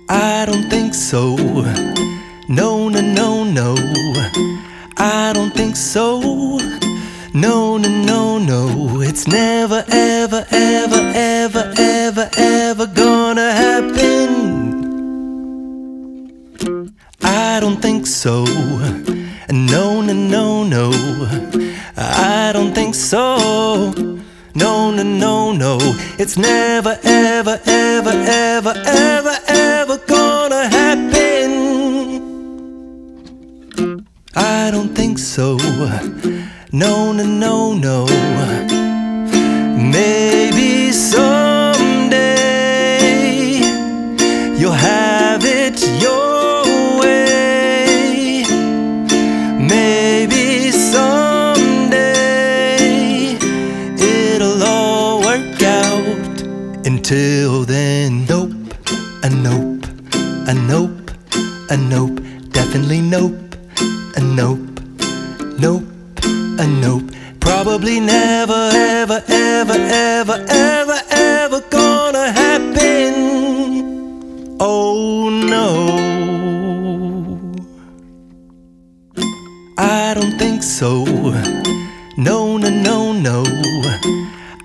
I don't think so. No, no, no, no. I don't think so. No, no, no, no. It's never, ever, ever, ever, ever, ever gonna happen. I don't think so. No, no, no, no. I don't think so. No, no, no, no. It's never, ever, ever, ever, ever, ever gonna happen. I don't think so. No, no, no, no. Maybe someday you'll have it your way. Maybe someday it'll all work out. Until then, nope, a nope, a nope, a nope, definitely nope, a nope, nope, a nope. Probably never, ever, ever, ever, ever, ever gonna happen. Oh no, I don't think so. No, no, no, no.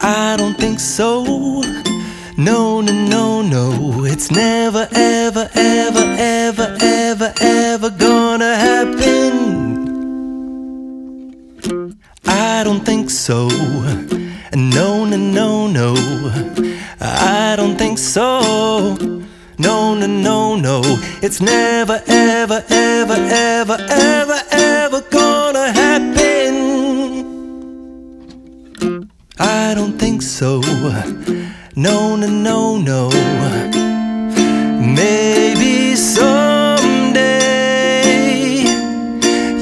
I don't think so. No, no, no, no. It's never, ever, ever, ever, ever, ever gonna happen. I don't think so. No, no, no, no. I don't think so. No, no, no, no. It's never, ever, ever, ever, ever, ever gonna happen. I don't think so. No, no, no, no. Maybe someday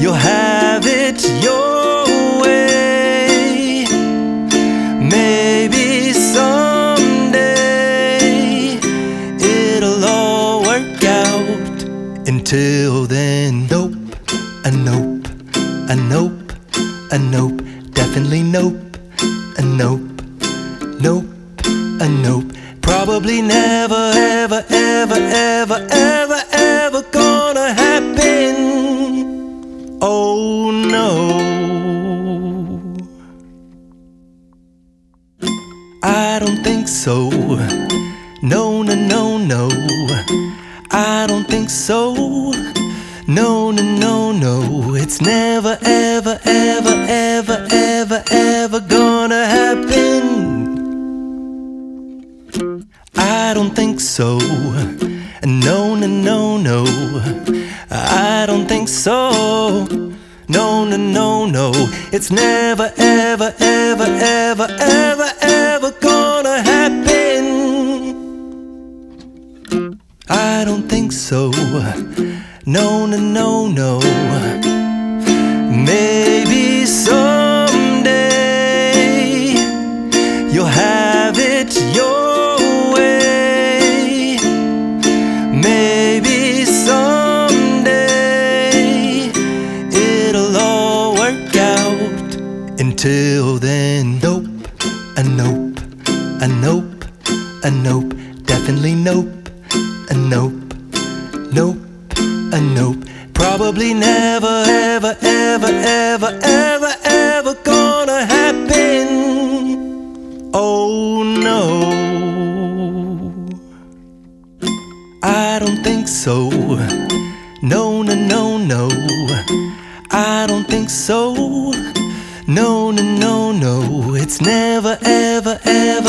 you'll have it your way. Maybe someday it'll all work out. Until then, nope, a nope, a nope, a nope, definitely nope, a nope, nope, a nope. Probably never, ever, ever, ever, ever, ever gonna happen. Oh no, I don't think so. No, no, no, no. I don't think so. No, no, no, no. It's never, ever, ever, ever, ever, ever gonna happen. I don't think so. No, no, no, no. I don't think so. No, no, no, no. It's never, ever, ever, ever, ever, ever gonna happen. I don't think so. No, no, no, no. Maybe someday you'll have it your way. Maybe someday it'll all work out. Until then, nope, a nope, a nope, a nope, definitely nope, a nope, nope, a nope. Probably never, ever, ever, ever, ever, ever gonna happen. Oh no, I don't think so. No, no, no, no. I don't think so. No, no, no, no. It's never, ever, ever